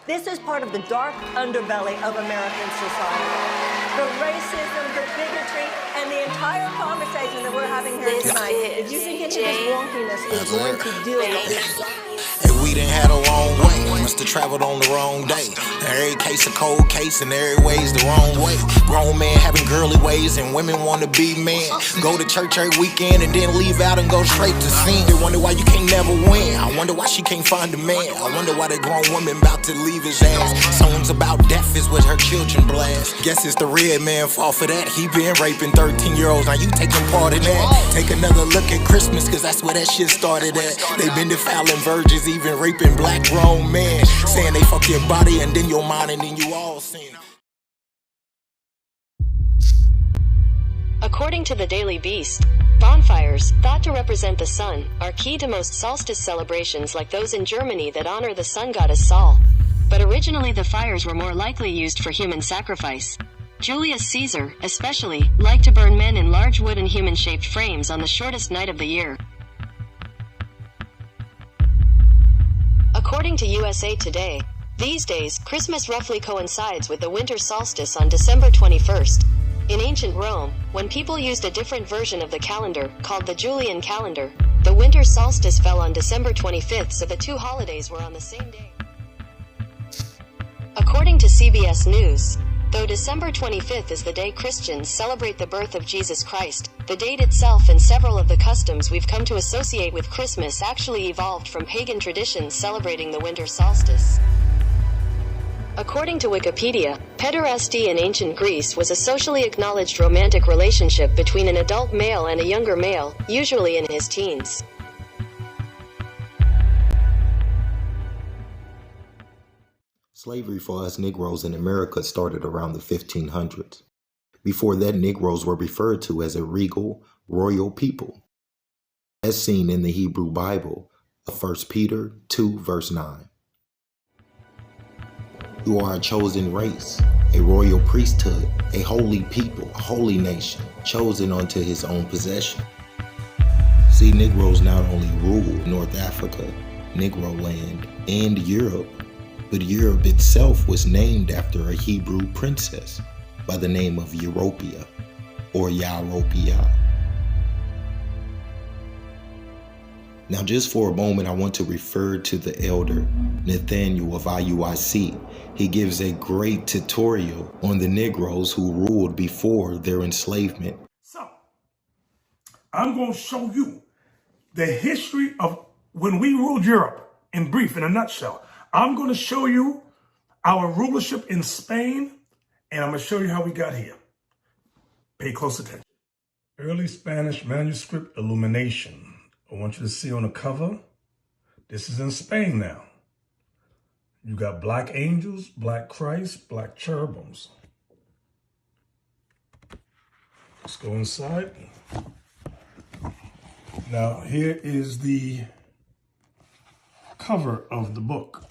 This is part of the dark underbelly of American society. The racism, the bigotry, and the entire conversation that we're having here tonight. If you think any of this wonkiness is going to deal with this. Hey, we done had a long way. Must have traveled on the wrong day. Every case a cold case and every way's the wrong way. Grown men having girly ways and women want to be men. Go to church every weekend and then leave out and go straight to sin. They wonder why you can't never win. I wonder why she can't find a man. I wonder why that grown woman about to leave his ass. Songs about death is what her children blast. Guess it's the red man fault for that. He been raping 13-year-olds. Now you taking part in that. Take another look at Christmas, cause that's where that shit started at. They been defiling virgins, even raping black grown men. Saying they fuck your body and then your mind and then you all sin. According to the Daily Beast, bonfires, thought to represent the sun, are key to most solstice celebrations like those in Germany that honor the sun goddess Sol. But originally the fires were more likely used for human sacrifice. Julius Caesar, especially, liked to burn men in large wooden human-shaped frames on the shortest night of the year. According to USA Today, these days, Christmas roughly coincides with the winter solstice on December 21st. In ancient Rome, when people used a different version of the calendar, called the Julian calendar, the winter solstice fell on December 25th, so the two holidays were on the same day. According to CBS News, though December 25th is the day Christians celebrate the birth of Jesus Christ, the date itself and several of the customs we've come to associate with Christmas actually evolved from pagan traditions celebrating the winter solstice. According to Wikipedia, pederasty in ancient Greece was a socially acknowledged romantic relationship between an adult male and a younger male, usually in his teens. Slavery for us Negroes in America started around the 1500s. Before that, Negroes were referred to as a regal, royal people, as seen in the Hebrew Bible, 1 Peter 2, verse 9. You are a chosen race, a royal priesthood, a holy people, a holy nation, chosen unto his own possession. See, Negroes not only ruled North Africa, Negro land, and Europe, but Europe itself was named after a Hebrew princess by the name of Europia, or Yaropia. Now, just for a moment, I want to refer to the elder Nathaniel of IUIC. He gives a great tutorial on the Negroes who ruled before their enslavement. So, I'm going to show you the history of when we ruled Europe in brief, in a nutshell. I'm going to show you our rulership in Spain, and I'm going to show you how we got here. Pay close attention. Early Spanish manuscript illumination. I want you to see on the cover, this is in Spain now. You got black angels, black Christ, black cherubims. Let's go inside. Now, here is the cover of the book.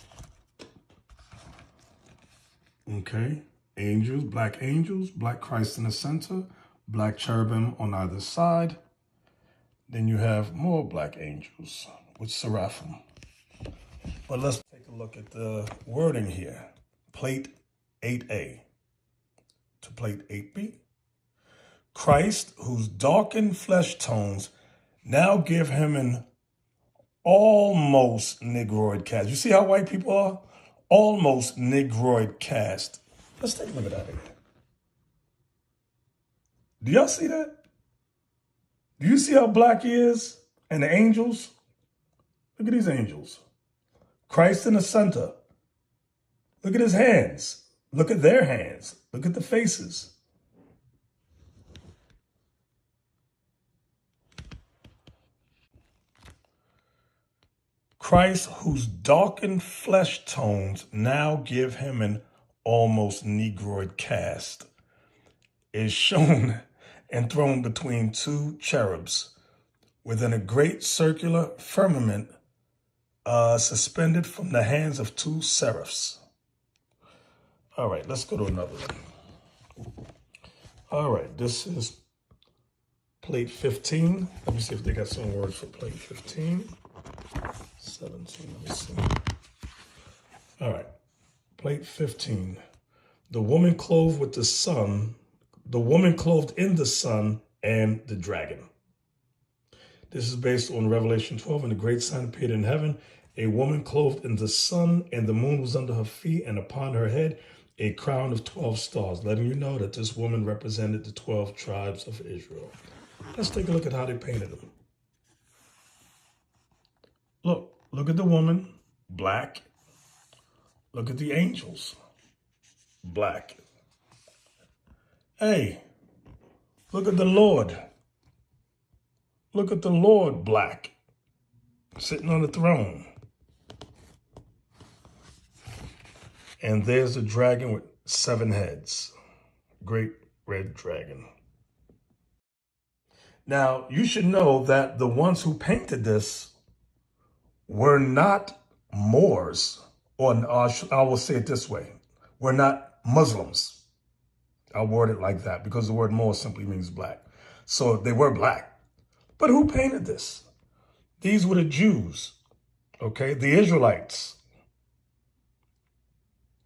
Okay, angels, black Christ in the center, black cherubim on either side. Then you have more black angels with seraphim. But let's take a look at the wording here. Plate 8A to plate 8B. Christ, whose darkened flesh tones now give him an almost Negroid cast. You see how white people are? Almost Negroid cast. Let's take a look at that again. Do y'all see that? Do you see how black he is? And the angels? Look at these angels. Christ in the center. Look at his hands. Look at their hands. Look at the faces. Christ, whose darkened flesh tones now give him an almost Negroid cast, is shown enthroned between two cherubs within a great circular firmament suspended from the hands of two seraphs. All right, let's go to another one. All right, this is plate 15. Let me see if they got some words for plate 15. 17, let me see. All right. Plate 15. The woman clothed with the sun, the woman clothed in the sun and the dragon. This is based on Revelation 12. And the great sign appeared in heaven, a woman clothed in the sun, and the moon was under her feet, and upon her head a crown of 12 stars, letting you know that this woman represented the 12 tribes of Israel. Let's take a look at how they painted them. Look at the woman, black. Look at the angels, black. Hey, look at the Lord. Look at the Lord, black, sitting on the throne. And there's a dragon with 7 heads, great red dragon. Now, you should know that the ones who painted this were not Moors, or I will say it this way, were not Muslims. I'll word it like that because the word Moor simply means black. So they were black. But who painted this? These were the Jews, okay? The Israelites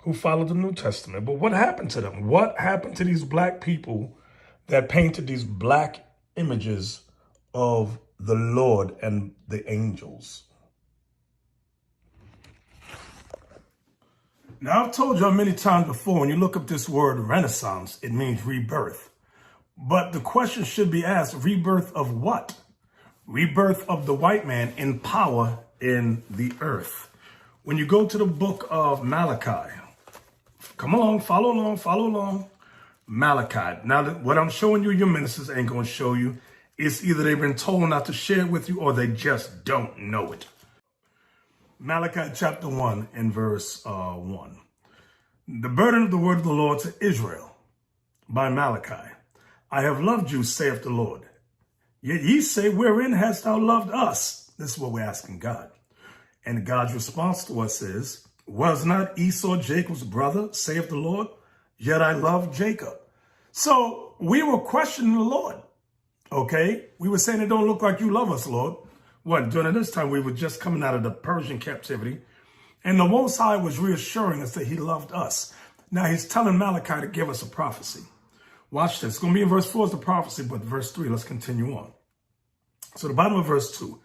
who followed the New Testament. But what happened to them? What happened to these black people that painted these black images of the Lord and the angels? Now, I've told you many times before, when you look up this word Renaissance, it means rebirth. But the question should be asked, rebirth of what? Rebirth of the white man in power in the earth. When you go to the book of Malachi, come along, follow along. Malachi. Now, what I'm showing you, your ministers ain't going to show you. It's either they've been told not to share it with you or they just don't know it. Malachi chapter 1 and verse 1. The burden of the word of the Lord to Israel by Malachi. I have loved you, saith the Lord. Yet ye say, wherein hast thou loved us? This is what we're asking God. And God's response to us is, was not Esau Jacob's brother, saith the Lord? Yet I love Jacob. So we were questioning the Lord, okay? We were saying, it don't look like you love us, Lord. What, during this time, we were just coming out of the Persian captivity. And the Most High was reassuring us that he loved us. Now he's telling Malachi to give us a prophecy. Watch this. It's going to be in verse 4 is the prophecy, but verse 3, let's continue on. So the bottom of verse 2,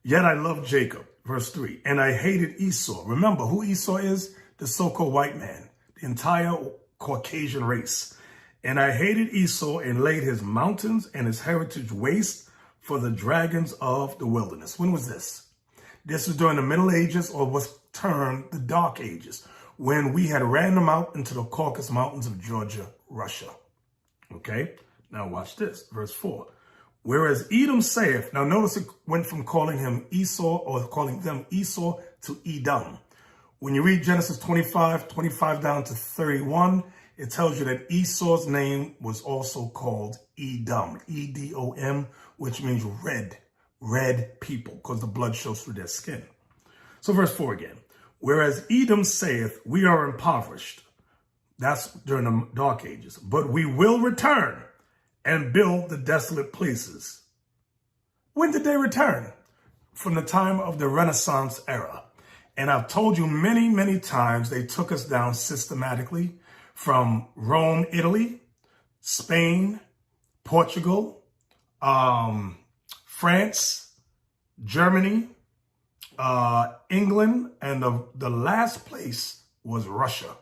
yet I loved Jacob, verse 3, and I hated Esau. Remember who Esau is? The so-called white man, the entire Caucasian race. And I hated Esau and laid his mountains and his heritage waste for the dragons of the wilderness. When was this? This was during the Middle Ages, or was termed the Dark Ages, when we had ran them out into the Caucasus Mountains of Georgia, Russia. Okay, now watch this, verse 4. Whereas Edom saith, now notice it went from calling him Esau or calling them Esau to Edom. When you read Genesis 25 down to 31, it tells you that Esau's name was also called Edom, E-D-O-M, which means red people, because the blood shows through their skin. So verse 4 again. Whereas Edom saith, we are impoverished. That's during the Dark Ages. But we will return and build the desolate places. When did they return? From the time of the Renaissance era. And I've told you many, many times they took us down systematically from Rome, Italy, Spain, Portugal, France, Germany, England, and the last place was Russia.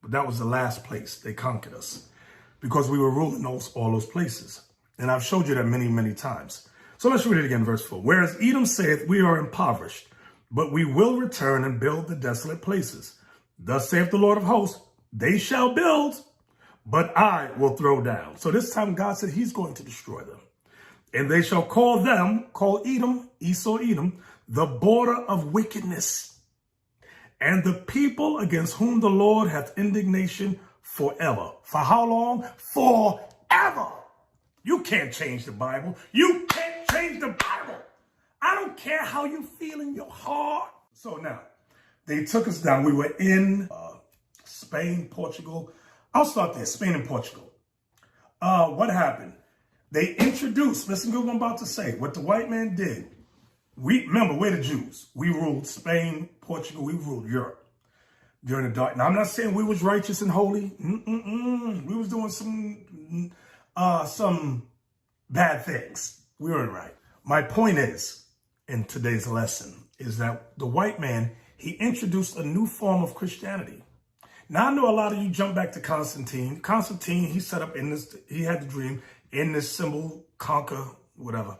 But that was the last place they conquered us because we were ruling all those places. And I've showed you that many, many times. So let's read it again, verse 4. Whereas Edom saith, we are impoverished, but we will return and build the desolate places. Thus saith the Lord of hosts, they shall build, but I will throw down. So this time God said he's going to destroy them. And they shall call Edom, Esau, Edom, the border of wickedness, and the people against whom the Lord hath indignation forever. For how long? Forever. You can't change the Bible. You can't change the Bible. I don't care how you feel in your heart. So now, they took us down. We were in Spain, Portugal. I'll start there, Spain and Portugal. What happened? They introduced, listen to what I'm about to say, what the white man did. Remember, we're the Jews. We ruled Spain, Portugal, we ruled Europe. during the dark. Now, I'm not saying we was righteous and holy. We was doing some bad things. We weren't right. My point is, in today's lesson, is that the white man, he introduced a new form of Christianity. Now, I know a lot of you jump back to Constantine. Constantine, he set up in this, he had the dream in this symbol, conquer, whatever.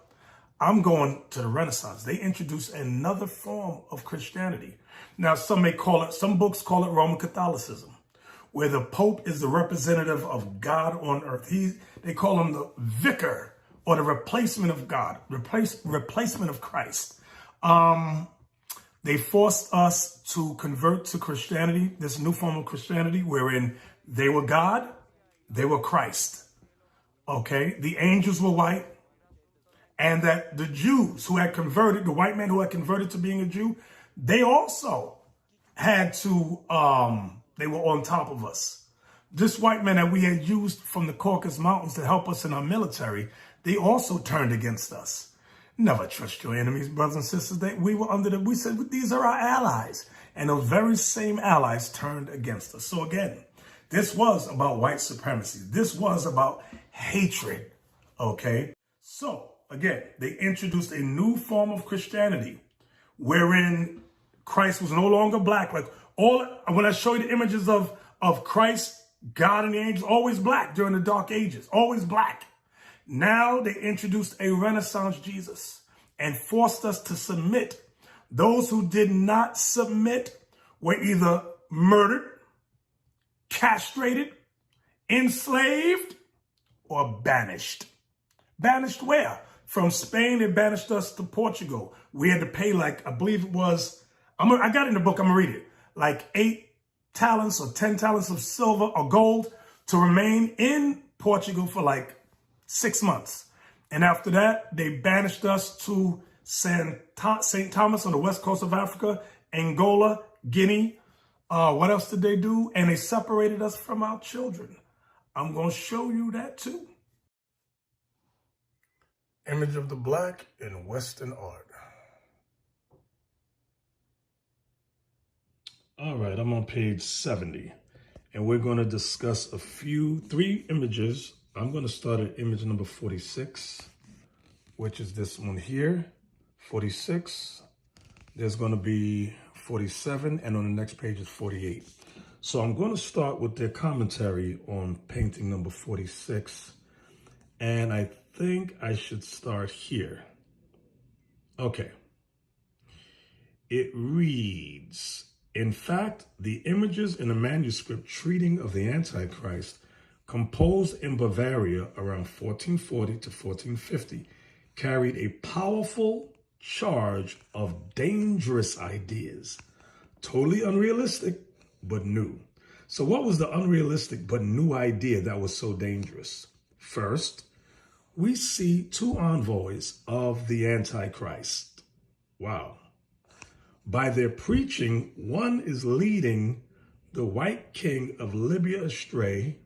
I'm going to the Renaissance. They introduced another form of Christianity. Now, some books call it Roman Catholicism, where the Pope is the representative of God on earth. They call him the vicar or the replacement of God, replacement of Christ. They forced us to convert to Christianity, this new form of Christianity, wherein they were God, they were Christ. Okay, the angels were white, and that the Jews who had converted, the white man who had converted to being a Jew, they also had to, they were on top of us. This white man that we had used from the Caucasus Mountains to help us in our military, they also turned against us. Never trust your enemies, brothers and sisters. We said, these are our allies. And those very same allies turned against us. So again, this was about white supremacy. This was about hatred, okay? So again, they introduced a new form of Christianity wherein Christ was no longer black. Like when I show you the images of Christ, God and the angels, always black during the Dark Ages, always black. Now they introduced a Renaissance Jesus and forced us to submit. Those who did not submit were either murdered, castrated, enslaved, or banished. Banished where? From Spain, they banished us to Portugal. We had to pay I believe it was, I got it in the book, I'm gonna read it, like 8 talents or 10 talents of silver or gold to remain in Portugal for 6 months. And after that, they banished us to St. Thomas on the west coast of Africa, Angola, Guinea. What else did they do? And they separated us from our children. I'm going to show you that too. Image of the black in Western art. All right, I'm on page 70. And we're going to discuss 3 images. I'm going to start at image number 46, which is this one here, 46. There's going to be 47, and on the next page is 48. So I'm going to start with their commentary on painting number 46, and I think I should start here. Okay. It reads, in fact, the images in the manuscript treating of the Antichrist composed in Bavaria around 1440 to 1450, carried a powerful charge of dangerous ideas, totally unrealistic, but new. So what was the unrealistic but new idea that was so dangerous? First, we see 2 envoys of the Antichrist. Wow. By their preaching, one is leading the white king of Libya astray,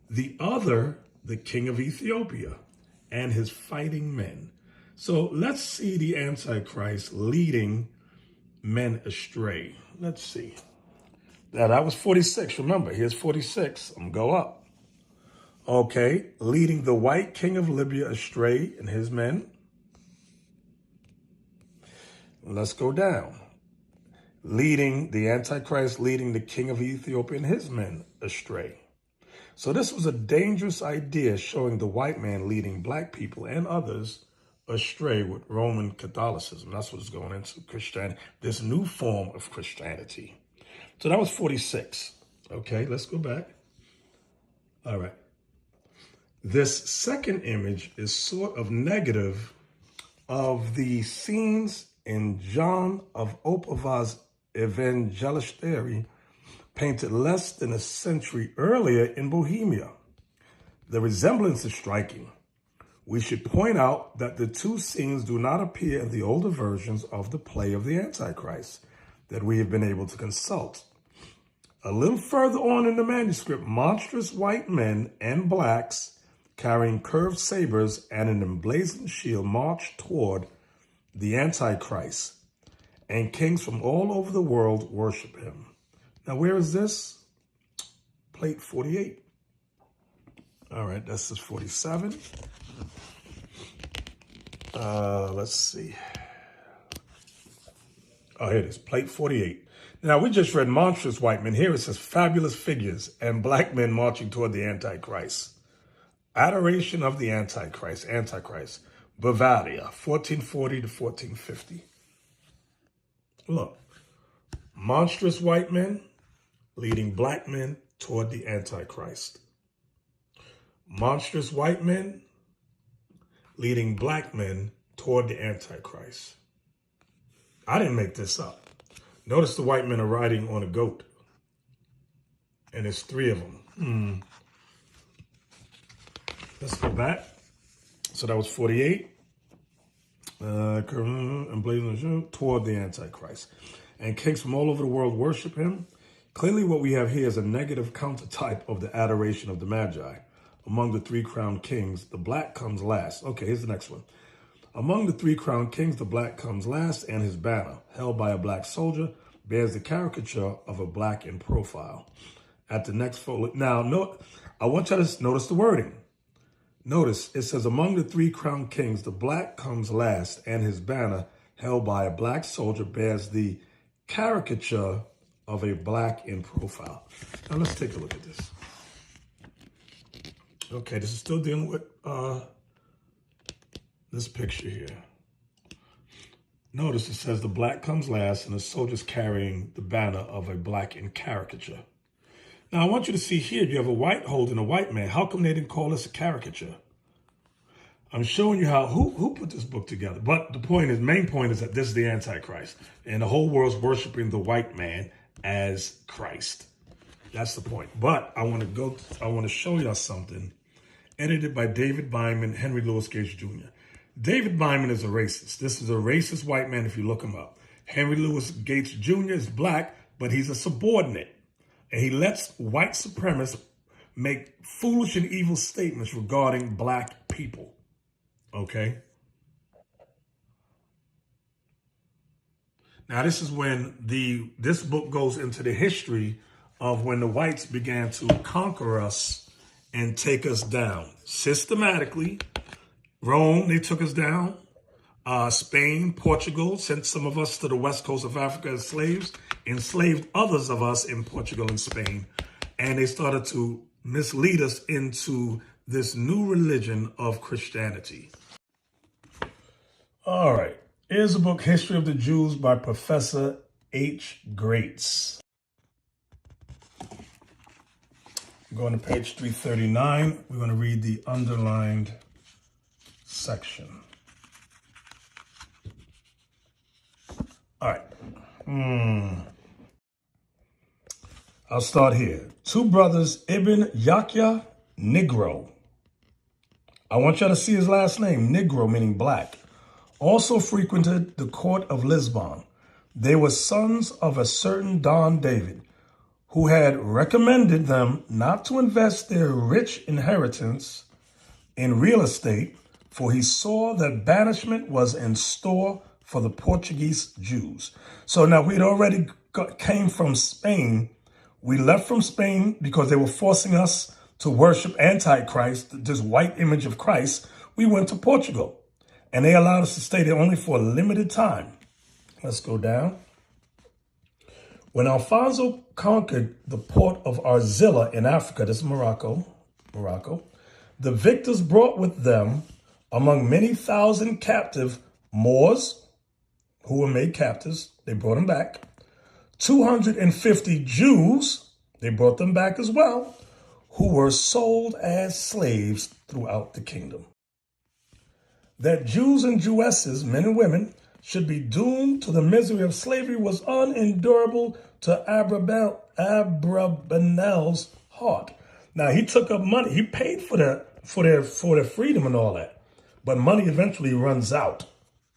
the other, the king of Ethiopia and his fighting men. So let's see the Antichrist leading men astray. Let's see. Now that was 46. Remember, here's 46. I'm going to go up. Okay, leading the white king of Libya astray and his men. Let's go down. The Antichrist leading the king of Ethiopia and his men astray. So this was a dangerous idea, showing the white man leading black people and others astray with Roman Catholicism. That's what it's going into, Christianity, this new form of Christianity. So that was 46. Okay, let's go back. All right. This second image is sort of negative of the scenes in John of Opava's Evangelistery, painted less than a century earlier in Bohemia. The resemblance is striking. We should point out that the 2 scenes do not appear in the older versions of the play of the Antichrist that we have been able to consult. A little further on in the manuscript, monstrous white men and blacks carrying curved sabers and an emblazoned shield march toward the Antichrist, and kings from all over the world worship him. Now, where is this? Plate 48. All right, this is 47. Let's see. Oh, here it is, plate 48. Now, we just read monstrous white men. Here it says fabulous figures and black men marching toward the Antichrist. Adoration of the Antichrist, Bavaria, 1440 to 1450. Look, monstrous white men leading black men toward the Antichrist. Monstrous white men leading black men toward the Antichrist. I didn't make this up. Notice the white men are riding on a goat. And there's 3 of them. Let's go back. So that was 48. And blazing toward the Antichrist. And kings from all over the world worship him. Clearly what we have here is a negative countertype of the adoration of the Magi. Among the 3 crowned kings, the black comes last. Okay, here's the next one. Among the 3 crowned kings, the black comes last, and his banner, held by a black soldier, bears the caricature of a black in profile. At the next photo, now, I want you to notice the wording. Notice, it says, among the 3 crowned kings, the black comes last, and his banner, held by a black soldier, bears the caricature of a black in profile. Now, let's take a look at this. Okay, this is still dealing with this picture here. Notice it says the black comes last and the soldier's carrying the banner of a black in caricature. Now, I want you to see here, you have a white holding a white man. How come they didn't call this a caricature? I'm showing you how, who put this book together? But the point is, main point is that this is the Antichrist. And the whole world's worshiping the white man as Christ. That's the point. But I want to show y'all something. Edited by David Byman, Henry Louis Gates Jr. David Byman is a racist. This is a racist white man if you look him up. Henry Louis Gates Jr. is black, but he's a subordinate. And he lets white supremacists make foolish and evil statements regarding black people. Okay? Now, this is when this book goes into the history of when the whites began to conquer us and take us down systematically. Rome, they took us down. Spain, Portugal sent some of us to the west coast of Africa as slaves, enslaved others of us in Portugal and Spain. And they started to mislead us into this new religion of Christianity. All right. Here's a book, History of the Jews by Professor H. Grates. Going to page 339, we're going to read the underlined section. All right. I'll start here. 2 brothers, Ibn Yahya, Negro. I want y'all to see his last name, Negro, meaning black. Also frequented the court of Lisbon. They were sons of a certain Don David, who had recommended them not to invest their rich inheritance in real estate, for he saw that banishment was in store for the Portuguese Jews. So now we'd already came from Spain. We left from Spain because they were forcing us to worship Antichrist, this white image of Christ. We went to Portugal, and they allowed us to stay there only for a limited time. Let's go down. When Alfonso conquered the port of Arzilla in Africa, this is Morocco, the victors brought with them, among many thousand captive Moors, who were made captives, they brought them back, 250 Jews, they brought them back as well, who were sold as slaves throughout the kingdom. That Jews and Jewesses, men and women, should be doomed to the misery of slavery was unendurable to Abrabanel's heart. Now, he took up money. He paid for their freedom and all that. But money eventually runs out.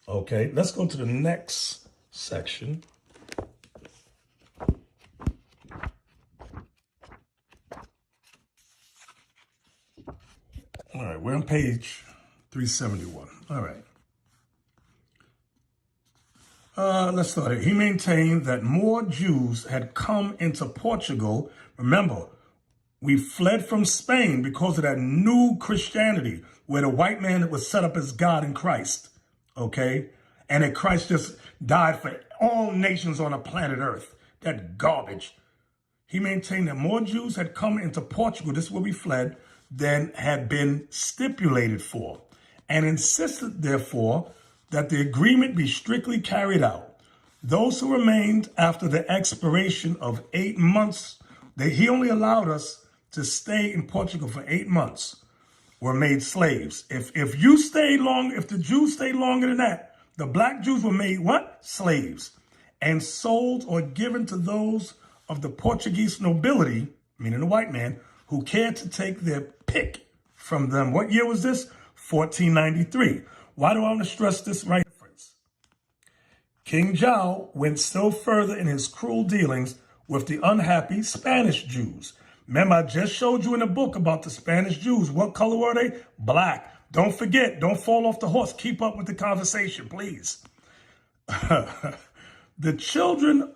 Okay, let's go to the next section. All right, we're on page 371. All Let's start it. He maintained that more Jews had come into Portugal. Remember, we fled from Spain because of that new Christianity where the white man was set up as God in Christ, okay? And that Christ just died for all nations on the planet Earth. That garbage. He maintained that more Jews had come into Portugal, this is where we fled, than had been stipulated for, and insisted, therefore, that the agreement be strictly carried out. Those who remained after the expiration of 8 months, he only allowed us to stay in Portugal for 8 months, were made slaves. If you stayed long, if the Jews stayed longer than that, the black Jews were made what? Slaves, and sold or given to those of the Portuguese nobility, meaning the white man, who cared to take their pick from them. What year was this? 1493. Why do I want to stress this reference? King João went still further in his cruel dealings with the unhappy Spanish Jews. Remember, I just showed you in the book about the Spanish Jews. What color were they? Black. Don't forget, don't fall off the horse. Keep up with the conversation, please. The children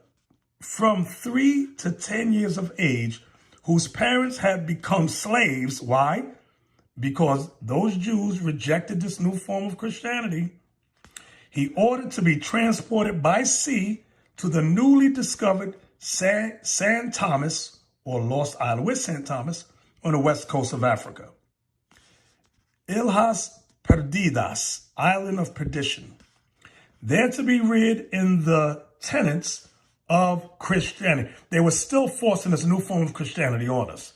from 3 to 10 years of age whose parents had become slaves. Why? Because those Jews rejected this new form of Christianity. He ordered to be transported by sea to the newly discovered San Thomas, or Lost Island. Where's San Thomas? On the west coast of Africa. Ilhas Perdidas, Island of Perdition. There to be reared in the tenets of Christianity. They were still forcing this new form of Christianity on us.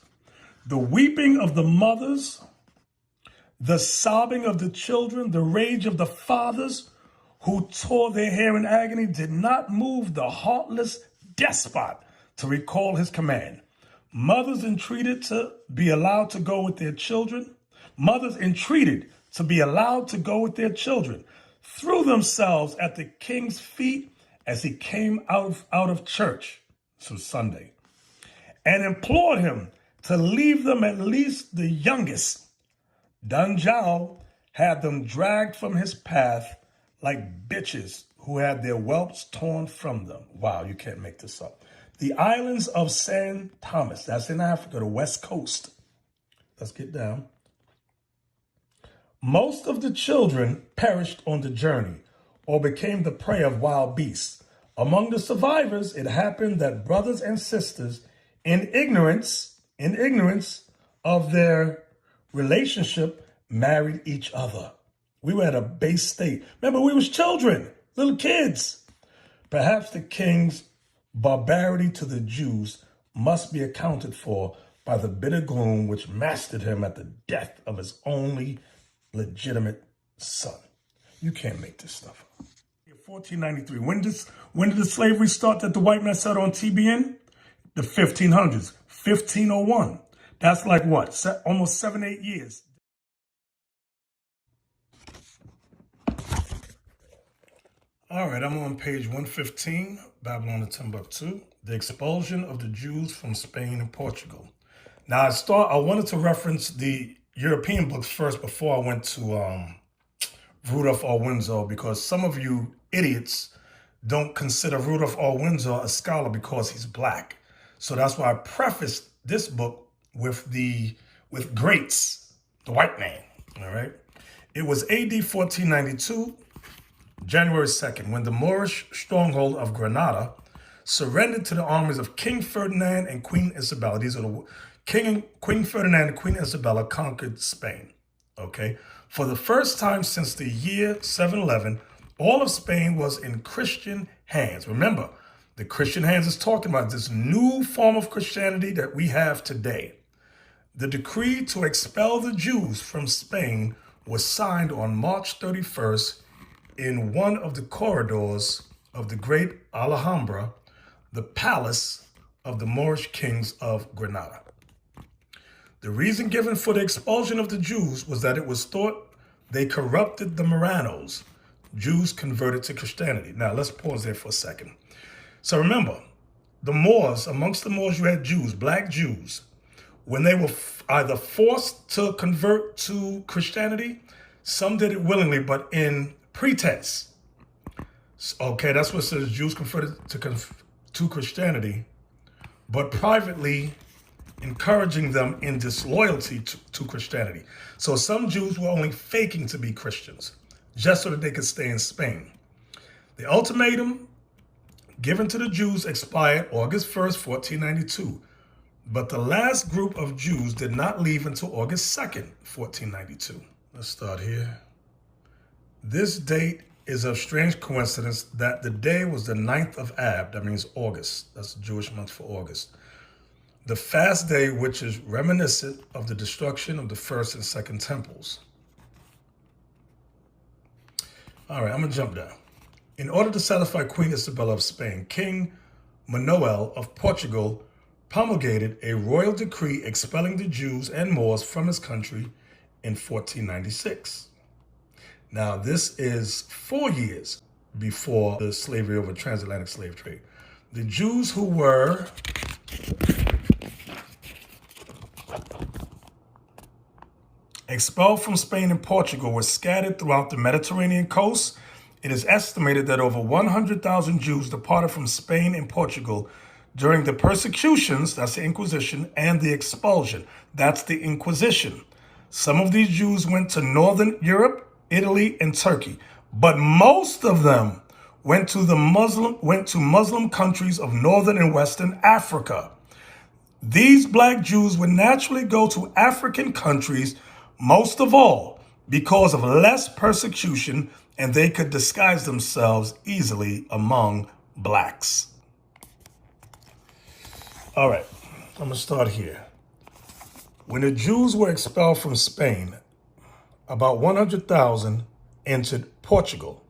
The weeping of the mothers, the sobbing of the children, the rage of the fathers who tore their hair in agony did not move the heartless despot to recall his command. Mothers entreated to be allowed to go with their children. Mothers entreated to be allowed to go with their children, threw themselves at the king's feet as he came out of church, this was Sunday, and implored him to leave them, at least the youngest. Don João had them dragged from his path like bitches who had their whelps torn from them. Wow, you can't make this up. The islands of San Thomas, that's in Africa, the west coast. Let's get down. Most of the children perished on the journey or became the prey of wild beasts. Among the survivors, it happened that brothers and sisters, in ignorance of their relationship, married each other. We were at a base state. Remember, we was children, little kids. Perhaps the king's barbarity to the Jews must be accounted for by the bitter gloom which mastered him at the death of his only legitimate son. You can't make this stuff up. 1493. When did the slavery start that the white man said on TBN? The 1500s. 1501. That's like what? Almost 7-8 years. All right, I'm on page 115, Babylon and Timbuktu, the expulsion of the Jews from Spain and Portugal. Now, I wanted to reference the European books first before I went to Rudolph R. Windsor, because some of you idiots don't consider Rudolph R. Windsor a scholar because he's black. So that's why I prefaced this book with Greats, the white man, all right? It was AD 1492, January 2nd, when the Moorish stronghold of Granada surrendered to the armies of King Ferdinand and Queen Isabella. These are the Queen Ferdinand and Queen Isabella conquered Spain, okay? For the first time since the year 711, all of Spain was in Christian hands. Remember, the Christian hands is talking about this new form of Christianity that we have today. The decree to expel the Jews from Spain was signed on March 31st in one of the corridors of the great Alhambra, the palace of the Moorish kings of Granada. The reason given for the expulsion of the Jews was that it was thought they corrupted the Moranos, Jews converted to Christianity. Now, let's pause there for a second. So remember, the Moors, amongst the Moors, you had Jews, black Jews. When they were either forced to convert to Christianity, some did it willingly, but in pretense. Okay, that's what it says, Jews converted to Christianity, but privately encouraging them in disloyalty to Christianity. So some Jews were only faking to be Christians, just so that they could stay in Spain. The ultimatum given to the Jews expired August 1st, 1492. But the last group of Jews did not leave until August 2nd, 1492. Let's start here. This date is of strange coincidence that the day was the 9th of Ab, that means August. That's the Jewish month for August. The fast day, which is reminiscent of the destruction of the first and second temples. All right, I'm gonna jump down. In order to satisfy Queen Isabella of Spain, King Manuel of Portugal promulgated a royal decree expelling the Jews and Moors from his country in 1496. Now, this is 4 years before the slavery over transatlantic slave trade. The Jews who were expelled from Spain and Portugal were scattered throughout the Mediterranean coast. It is estimated that over 100,000 Jews departed from Spain and Portugal during the persecutions, that's the Inquisition, and the Expulsion, that's the Inquisition. Some of these Jews went to Northern Europe, Italy, and Turkey, but most of them went to Muslim countries of Northern and Western Africa. These black Jews would naturally go to African countries, most of all, because of less persecution, and they could disguise themselves easily among blacks. All right, I'm gonna start here. When the Jews were expelled from Spain, about 100,000 entered Portugal.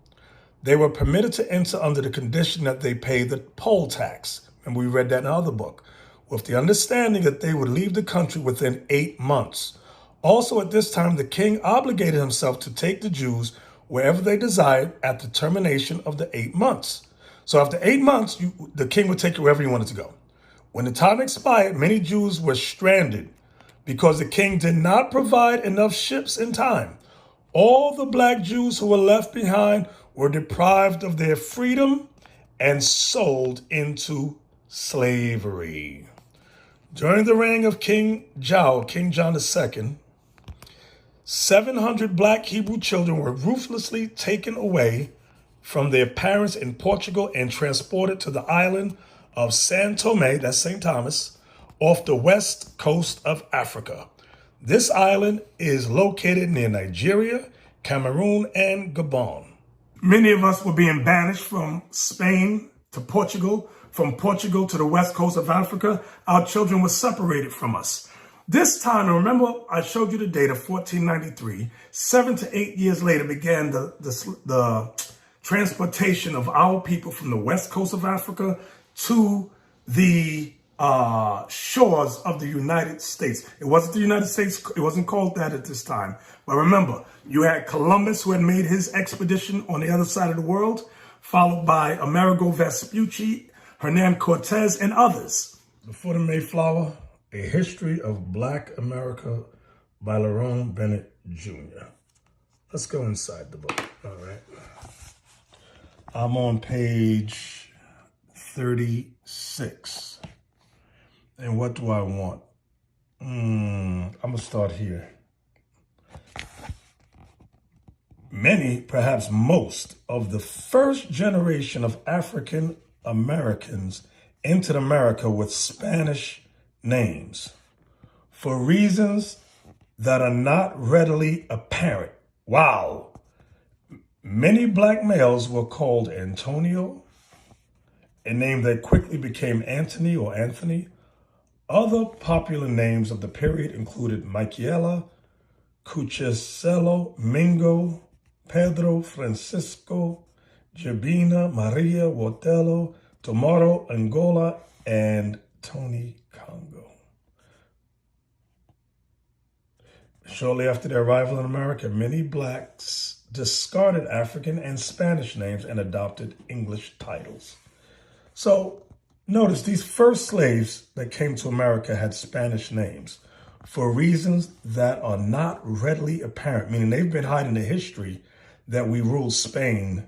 They were permitted to enter under the condition that they pay the poll tax, and we read that in another book, with the understanding that they would leave the country within 8 months. Also at this time, the king obligated himself to take the Jews wherever they desired at the termination of the 8 months. So after 8 months, the king would take you wherever you wanted to go. When the time expired, many Jews were stranded because the king did not provide enough ships in time. All the black Jews who were left behind were deprived of their freedom and sold into slavery. During the reign of King John II, 700 black Hebrew children were ruthlessly taken away from their parents in Portugal and transported to the island of San Tome, that's St. Thomas, off the west coast of Africa. This island is located near Nigeria, Cameroon, and Gabon. Many of us were being banished from Spain to Portugal, from Portugal to the west coast of Africa. Our children were separated from us. This time, remember I showed you the data, 1493, 7 to 8 years later began the transportation of our people from the west coast of Africa to the shores of the United States. It wasn't the United States. It wasn't called that at this time. But remember, you had Columbus, who had made his expedition on the other side of the world, followed by Amerigo Vespucci, Hernan Cortez, and others. Before the Mayflower, A History of Black America by Lerone Bennett Jr. Let's go inside the book. All right. I'm on page 36. And what do I want? I'm going to start here. Many, perhaps most, of the first generation of African Americans entered America with Spanish names for reasons that are not readily apparent. Wow. Many black males were called Antonio, a name that quickly became Antony or Anthony. Other popular names of the period included Michaela, Cuchicelo, Mingo, Pedro, Francisco, Jabina, Maria, Wotelo, Tomoro, Angola, and Tony Congo. Shortly after their arrival in America, many blacks discarded African and Spanish names and adopted English titles. So notice these first slaves that came to America had Spanish names for reasons that are not readily apparent, meaning they've been hiding the history that we ruled Spain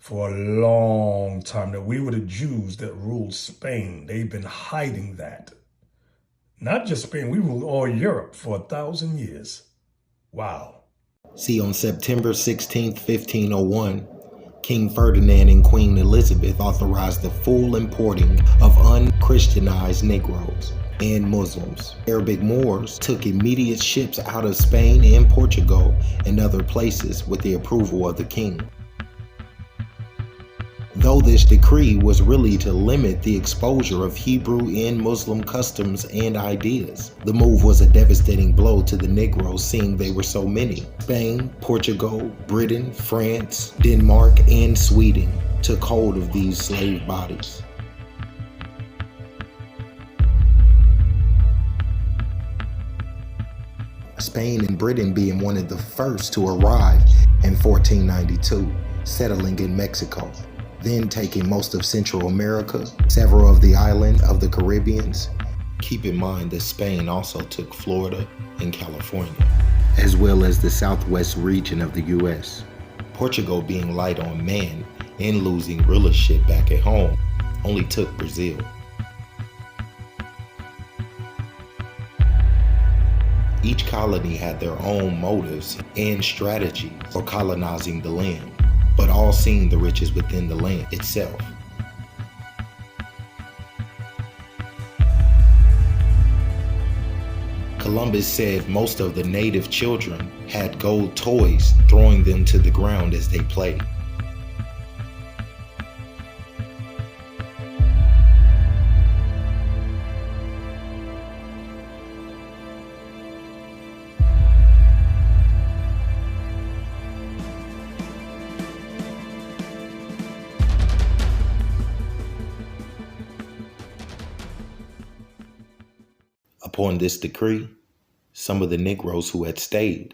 for a long time, that we were the Jews that ruled Spain. They've been hiding that. Not just Spain, we ruled all Europe for 1,000 years. Wow. See, on September 16th, 1501, King Ferdinand and Queen Elizabeth authorized the full importing of unchristianized Negroes and Muslims. Arabic Moors took immediate ships out of Spain and Portugal and other places with the approval of the king. Though this decree was really to limit the exposure of Hebrew and Muslim customs and ideas, the move was a devastating blow to the Negroes, seeing they were so many. Spain, Portugal, Britain, France, Denmark, and Sweden took hold of these slave bodies. Spain and Britain being one of the first to arrive in 1492, settling in Mexico, then taking most of Central America, several of the islands of the Caribbeans. Keep in mind that Spain also took Florida and California, as well as the southwest region of the US. Portugal, being light on man and losing rulership back at home, only took Brazil. Each colony had their own motives and strategies for colonizing the land, but all seeing the riches within the land itself. Columbus said most of the native children had gold toys, throwing them to the ground as they played. Upon this decree, some of the Negroes who had stayed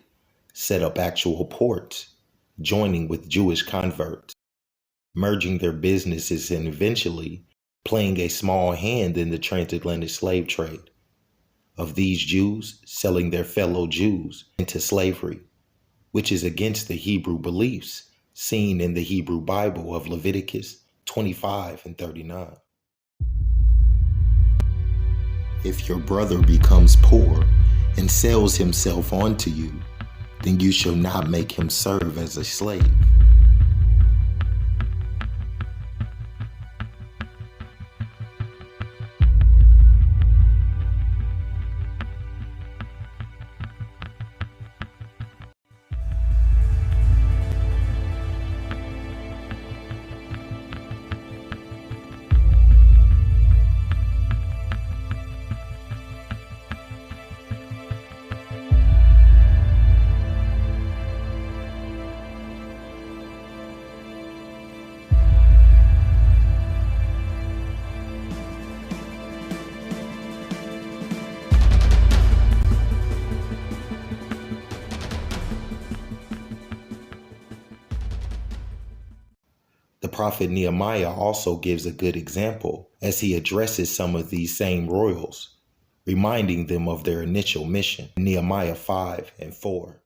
set up actual ports, joining with Jewish converts, merging their businesses and eventually playing a small hand in the transatlantic slave trade of these Jews selling their fellow Jews into slavery, which is against the Hebrew beliefs seen in the Hebrew Bible of Leviticus 25 and 39. If your brother becomes poor and sells himself onto you, then you shall not make him serve as a slave. The prophet Nehemiah also gives a good example as he addresses some of these same royals, reminding them of their initial mission. Nehemiah 5 and 4.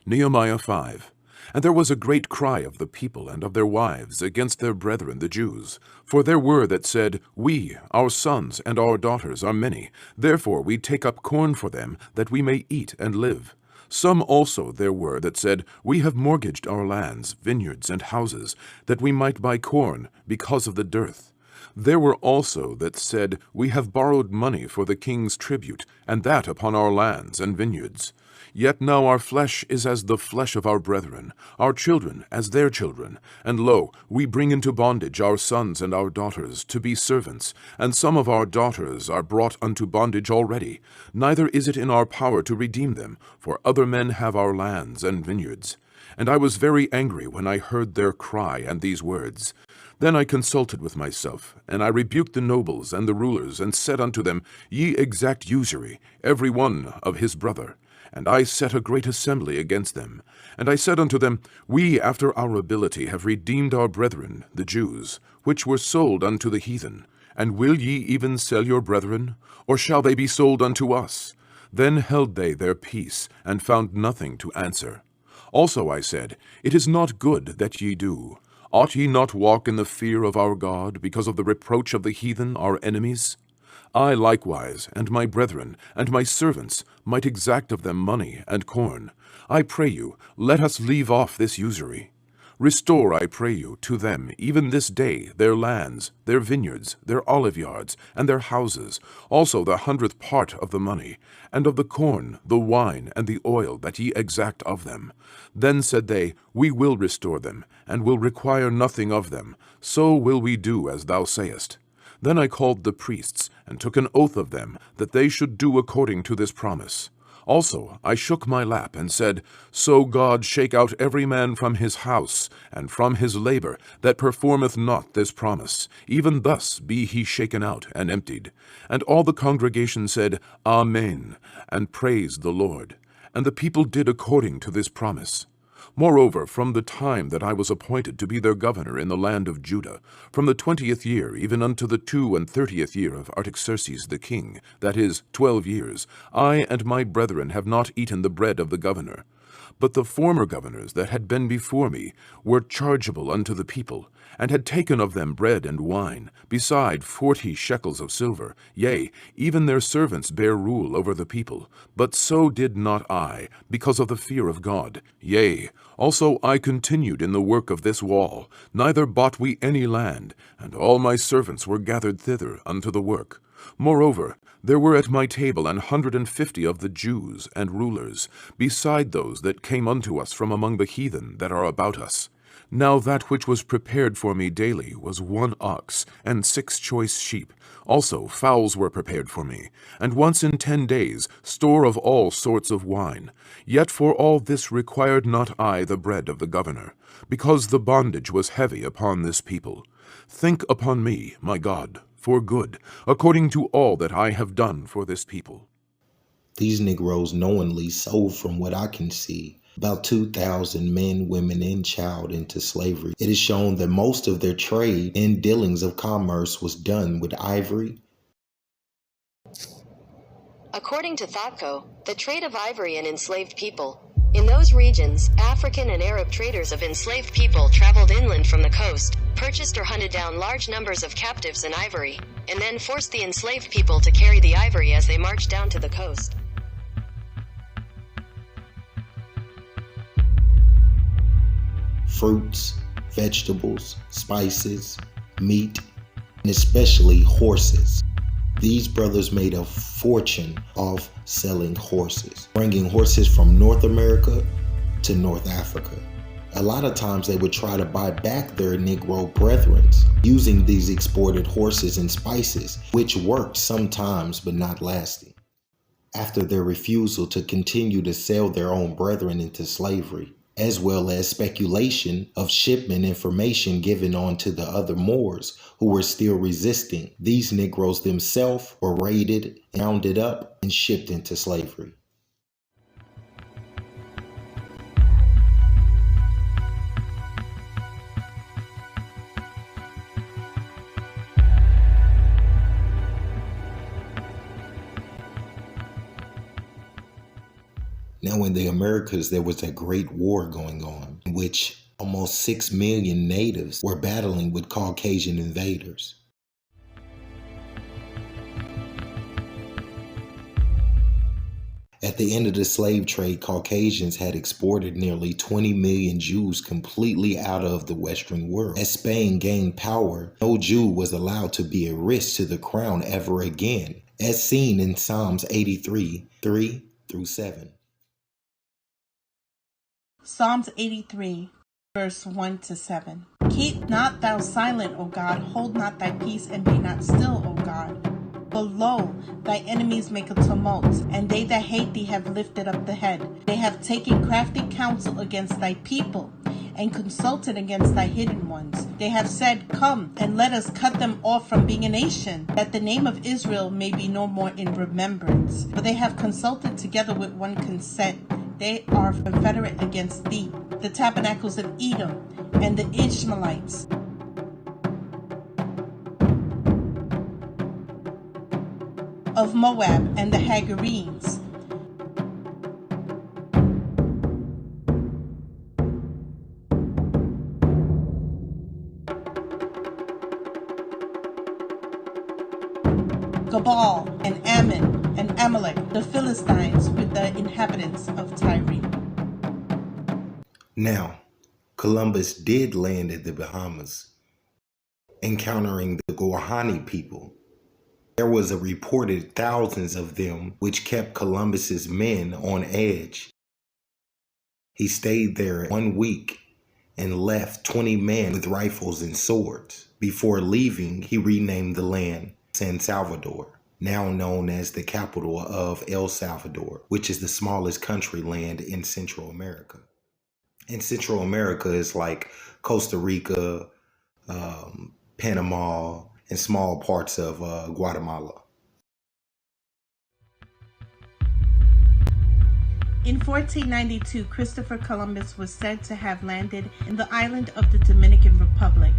Nehemiah 5. And there was a great cry of the people and of their wives against their brethren the Jews. For there were that said, We, our sons and our daughters, are many. Therefore we take up corn for them, that we may eat and live. Some also there were that said, We have mortgaged our lands, vineyards, and houses, that we might buy corn, because of the dearth. There were also that said, We have borrowed money for the king's tribute, and that upon our lands and vineyards. Yet now our flesh is as the flesh of our brethren, our children as their children. And lo, we bring into bondage our sons and our daughters to be servants, and some of our daughters are brought unto bondage already. Neither is it in our power to redeem them, for other men have our lands and vineyards. And I was very angry when I heard their cry and these words. Then I consulted with myself, and I rebuked the nobles and the rulers, and said unto them, Ye exact usury, every one of his brother. And I set a great assembly against them. And I said unto them, We after our ability have redeemed our brethren, the Jews, which were sold unto the heathen. And will ye even sell your brethren? Or shall they be sold unto us? Then held they their peace, and found nothing to answer. Also I said, It is not good that ye do. Ought ye not walk in the fear of our God, because of the reproach of the heathen, our enemies? I likewise, and my brethren, and my servants, might exact of them money and corn. I pray you, let us leave off this usury. Restore, I pray you, to them, even this day, their lands, their vineyards, their olive yards, and their houses, also the 100th part of the money, and of the corn, the wine, and the oil that ye exact of them. Then said they, We will restore them, and will require nothing of them. So will we do as thou sayest. Then I called the priests, and took an oath of them, that they should do according to this promise. Also I shook my lap, and said, So God shake out every man from his house, and from his labor, that performeth not this promise. Even thus be he shaken out and emptied. And all the congregation said, Amen, and praised the Lord. And the people did according to this promise. Moreover, from the time that I was appointed to be their governor in the land of Judah, from the 20th year even unto the 32nd year of Artaxerxes the king, that is, 12 years, I and my brethren have not eaten the bread of the governor. But the former governors that had been before me were chargeable unto the people, and had taken of them bread and wine, beside 40 shekels of silver. Yea, even their servants bare rule over the people. But so did not I, because of the fear of God. Yea, also I continued in the work of this wall, neither bought we any land, and all my servants were gathered thither unto the work. Moreover, there were at my table 150 of the Jews and rulers, beside those that came unto us from among the heathen that are about us. Now that which was prepared for me daily was 1 ox, and 6 choice sheep. Also fowls were prepared for me, and once in 10 days store of all sorts of wine. Yet for all this required not I the bread of the governor, because the bondage was heavy upon this people. Think upon me, my God, for good, according to all that I have done for this people. These Negroes knowingly sold, from what I can see, about 2,000 men, women, and child into slavery. It is shown that most of their trade and dealings of commerce was done with ivory. According to ThoughtCo, the trade of ivory and enslaved people. In those regions, African and Arab traders of enslaved people traveled inland from the coast, purchased or hunted down large numbers of captives in ivory, and then forced the enslaved people to carry the ivory as they marched down to the coast. Fruits, vegetables, spices, meat, and especially horses. These brothers made a fortune off selling horses, bringing horses from North America to North Africa. A lot of times they would try to buy back their Negro brethren using these exported horses and spices, which worked sometimes but not lasting. After their refusal to continue to sell their own brethren into slavery, as well as speculation of shipment information given on to the other Moors who were still resisting, these Negroes themselves were raided, rounded up, and shipped into slavery. Now in the Americas, there was a great war going on, in which almost 6 million natives were battling with Caucasian invaders. At the end of the slave trade, Caucasians had exported nearly 20 million Jews completely out of the Western world. As Spain gained power, no Jew was allowed to be a risk to the crown ever again, as seen in Psalms 83, 3-7. Psalms 83, verse 1-7. Keep not thou silent, O God, hold not thy peace, and be not still, O God. For lo, thy enemies make a tumult, and they that hate thee have lifted up the head. They have taken crafty counsel against thy people, and consulted against thy hidden ones. They have said, Come, and let us cut them off from being a nation, that the name of Israel may be no more in remembrance. For they have consulted together with one consent. They are confederate against thee, the tabernacles of Edom, and the Ishmaelites, of Moab, and the Hagarenes, Gabal, and Ammon, and Amalek, the Philistines, with the inhabitants of Tyre. Now, Columbus did land at the Bahamas, encountering the Guarani people. There was a reported thousands of them, which kept Columbus's men on edge. He stayed there 1 week and left 20 men with rifles and swords. Before leaving, he renamed the land San Salvador, now known as the capital of El Salvador, which is the smallest country land in Central America. And Central America is like Costa Rica, Panama, and small parts of Guatemala. In 1492, Christopher Columbus was said to have landed in the island of the Dominican Republic.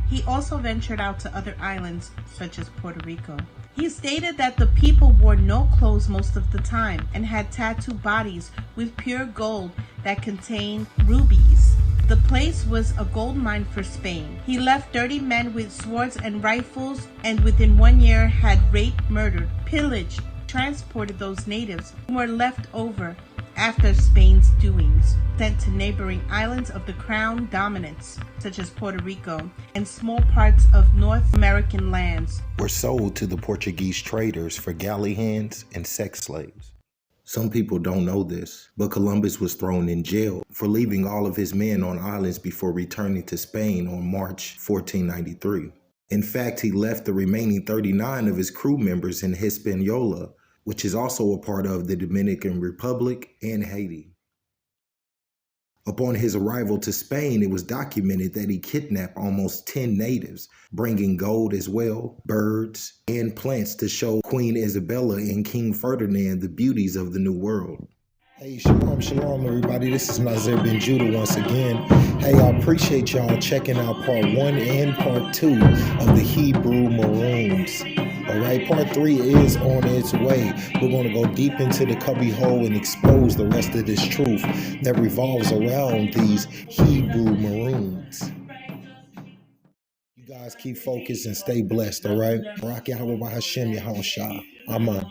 He also ventured out to other islands, such as Puerto Rico. He stated that the people wore no clothes most of the time and had tattooed bodies with pure gold that contained rubies. The place was a gold mine for Spain. He left 30 men with swords and rifles, and within 1 year had raped, murdered, pillaged, transported those natives who were left over after Spain's doings, sent to neighboring islands of the Crown dominance, such as Puerto Rico, and small parts of North American lands, were sold to the Portuguese traders for galley hands and sex slaves. Some people don't know this, but Columbus was thrown in jail for leaving all of his men on islands before returning to Spain on March 1493. In fact, he left the remaining 39 of his crew members in Hispaniola, which is also a part of the Dominican Republic and Haiti. Upon his arrival to Spain, it was documented that he kidnapped almost 10 natives, bringing gold as well, birds, and plants to show Queen Isabella and King Ferdinand the beauties of the New World. Hey, shalom, shalom, everybody. This is Nazir Ben Judah once again. Hey, I appreciate y'all checking out part 1 and part 2 of the Hebrew Maroons. All right, part 3 is on its way. We're going to go deep into the cubby hole and expose the rest of this truth that revolves around these Hebrew Maroons. You guys keep focused and stay blessed, all right? Rock Yahweh Hashem Yahushua. Amen.